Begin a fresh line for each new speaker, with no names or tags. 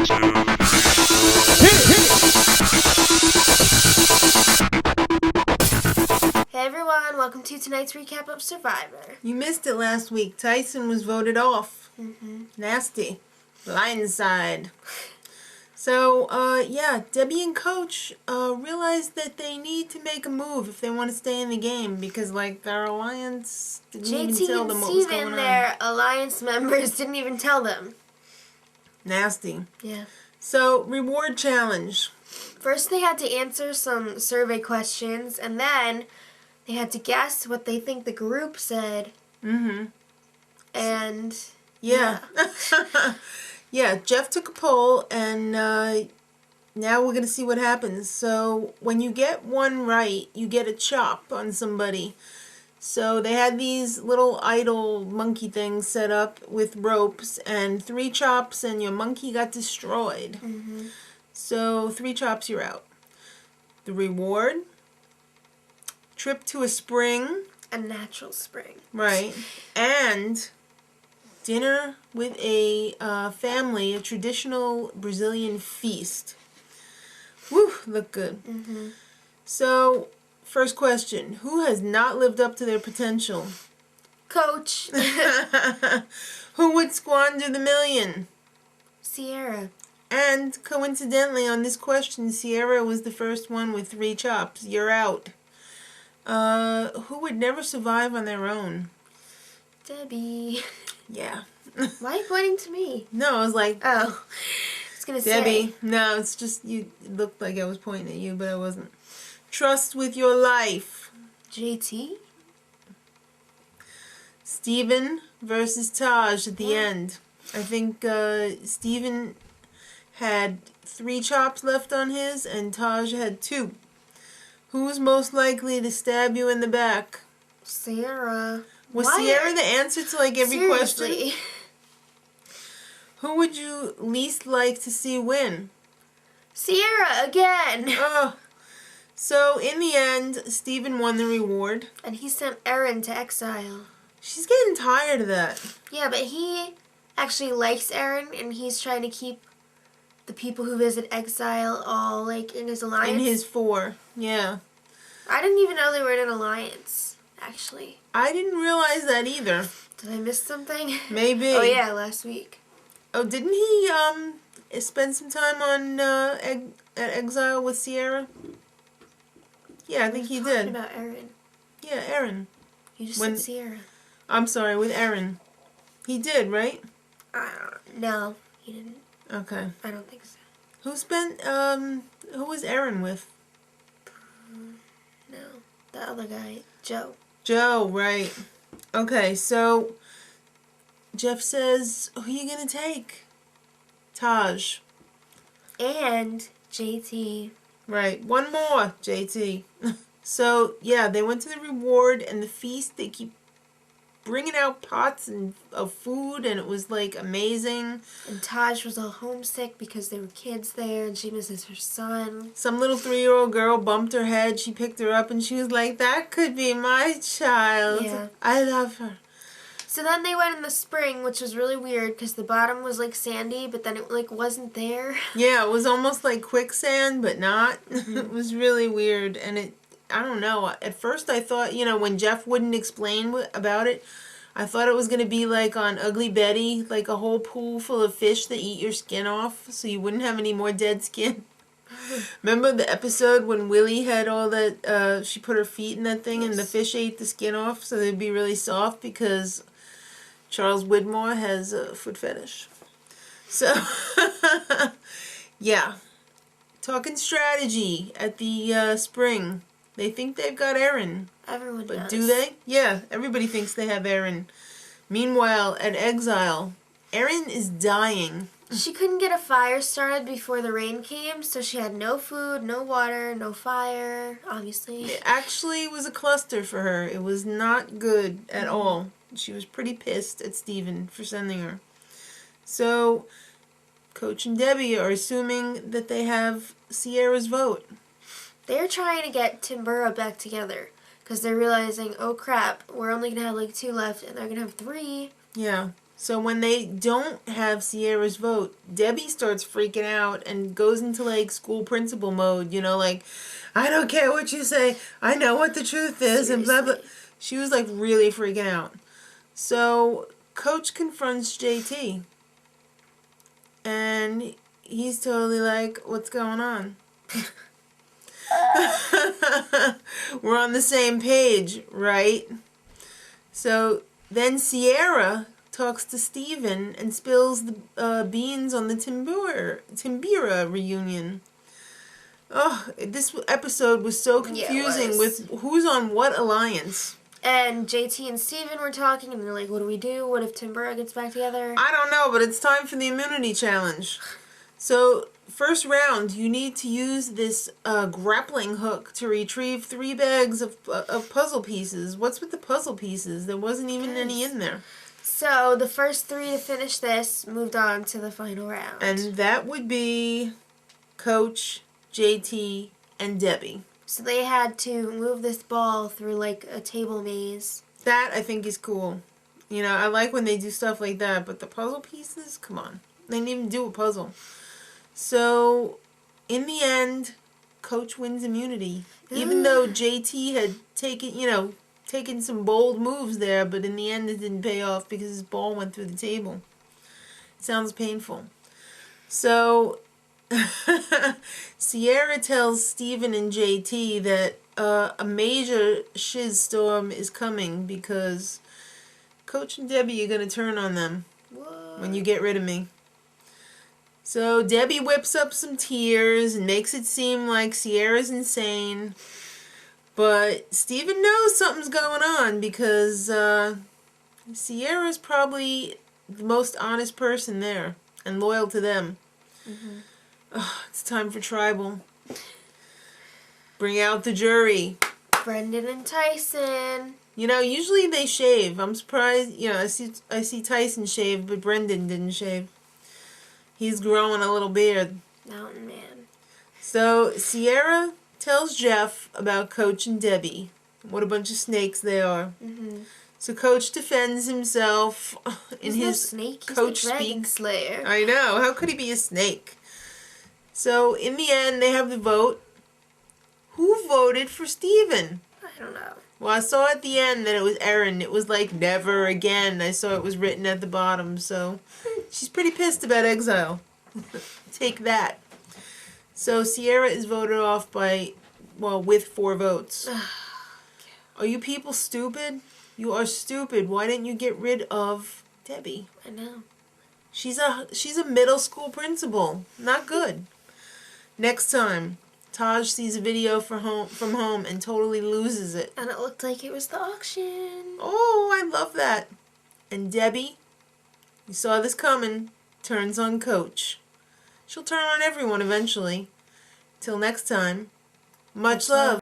Hey everyone, welcome to tonight's recap of Survivor.
You missed it last week. Tyson was voted off. Nasty. Blindside. So, yeah, Debbie and Coach realized that they need to make a move if they want to stay in the game because, like, their alliance didn't even tell them what was going on.
JT and their alliance members didn't even tell them.
Nasty.
Yeah.
So, reward challenge.
First they had to answer some survey questions, and then they had to guess what they think the group said. And...
Yeah. Yeah, Jeff took a poll, and now we're going to see what happens. So, when you get one right, you get a chop on somebody. So, they had these little idol monkey things set up with ropes, and 3 chops, and your monkey got destroyed. So, 3 chops, you're out. The reward, trip to a spring.
a natural spring.
Right. And dinner with a family, a traditional Brazilian feast. Woo, look good. So, first question. Who has not lived up to their potential?
Coach.
Who would squander the million?
Sierra.
And, coincidentally, on this question, Sierra was the first one with 3 chops. You're out. Who would never survive on their own?
Debbie.
Yeah.
Why are you pointing to me?
No, I was like...
Oh. I was going to say.
Debbie. No, it's just you. It looked like I was pointing at you, but I wasn't. Trust with your life.
JT?
Stephen versus Taj at the end. I think Stephen had 3 chops left on his, and Taj had 2. Who's most likely to stab you in the back?
Sierra.
Was Sierra the answer to like every
Seriously?
question? Who would you least like to see win?
Sierra again.
Oh. So in the end, Stephen won the reward.
And he sent Erinn to exile.
She's getting tired of that.
Yeah, but he actually likes Erinn, and he's trying to keep the people who visit exile all, like, in his alliance.
In his 4, yeah.
I didn't even know they were in an alliance, actually.
I didn't realize that either.
Did I miss something?
Maybe.
Oh, yeah, last week.
Oh, didn't he spend some time on at exile with Sierra? Yeah, I think he did.
Talking about Erinn.
Yeah, Erinn.
You just said Sierra.
I'm sorry, with Erinn. He did, right?
No, he didn't.
Okay.
I don't think so.
Who was Erinn with?
No, the other guy, Joe.
Joe, right. Okay, so Jeff says, who are you going to take? Taj.
And JT.
Right. One more, JT. So, yeah, they went to the reward and the feast. They keep bringing out pots of food, and it was, like, amazing.
And Taj was all homesick because there were kids there, and she misses her son.
Some little 3-year-old girl bumped her head. She picked her up, and she was like, that could be my child.
Yeah.
I love her.
So then they went in the spring, which was really weird because the bottom was, like, sandy, but then it, like, wasn't there.
Yeah, it was almost like quicksand, but not. It was really weird, and I don't know. At first I thought, when Jeff wouldn't explain about it, I thought it was going to be like on Ugly Betty, like a whole pool full of fish that eat your skin off so you wouldn't have any more dead skin. Remember the episode when Willie had all that, she put her feet in that thing and the fish ate the skin off so they'd be really soft because Charles Widmore has a foot fetish. So, yeah. Talking strategy at the spring. They think they've got Erinn.
Everyone does.
But do they? Yeah, everybody thinks they have Erinn. Meanwhile, at exile, Erinn is dying.
She couldn't get a fire started before the rain came, so she had no food, no water, no fire, obviously.
It actually was a cluster for her. It was not good at all. She was pretty pissed at Stephen for sending her. So, Coach and Debbie are assuming that they have Sierra's vote.
They're trying to get Timbura back together because they're realizing, oh crap, we're only going to have like 2 left and they're going to have 3.
Yeah. So when they don't have Sierra's vote, Debbie starts freaking out and goes into like school principal mode, like, I don't care what you say, I know what the truth is, and blah blah. She was like really freaking out. So Coach confronts JT, and he's totally like, what's going on? We're on the same page, right? So then Sierra talks to Stephen and spills the beans on the Timbira reunion. Oh, this episode was so confusing with who's on what alliance.
And JT and Stephen were talking, and they're like, what do we do? What if Timbira gets back together?
I don't know, but it's time for the immunity challenge. So, first round, you need to use this grappling hook to retrieve 3 bags of puzzle pieces. What's with the puzzle pieces? There wasn't even any in there.
So, the first 3 to finish this moved on to the final round.
And that would be Coach, JT, and Debbie.
So they had to move this ball through like a table maze.
That I think is cool. I like when they do stuff like that, but the puzzle pieces, come on. They didn't even do a puzzle. So, in the end, Coach wins immunity. Even though JT had taken some bold moves there, but in the end it didn't pay off because his ball went through the table. Sounds painful. So, Sierra tells Stephen and JT that a major shiz storm is coming because Coach and Debbie are going to turn on them when you get rid of me. So Debbie whips up some tears and makes it seem like Sierra's insane. But Stephen knows something's going on because Sierra's probably the most honest person there and loyal to them. Mm-hmm. Oh, it's time for tribal. Bring out the jury.
Brendan and Tyson.
Usually they shave. I'm surprised. I see Tyson shave, but Brendan didn't shave. He's growing a little beard.
Mountain man.
So Sierra tells Jeff about Coach and Debbie. What a bunch of snakes they are. Mm-hmm. So Coach defends himself in his coach speak.
Slayer.
I know. How could he be a snake? So, in the end, they have the vote. Who voted for Stephen?
I don't know.
Well, I saw at the end that it was Erinn. It was like, never again. I saw it was written at the bottom, so she's pretty pissed about exile. Take that. So, Sierra is voted off with 4 votes. Are you people stupid? You are stupid. Why didn't you get rid of Debbie?
I know.
She's a middle school principal. Not good. Next time, Taj sees a video from home and totally loses it.
And it looked like it was the auction.
Oh, I love that. And Debbie, you saw this coming, turns on Coach. She'll turn on everyone eventually. Till next time, much love.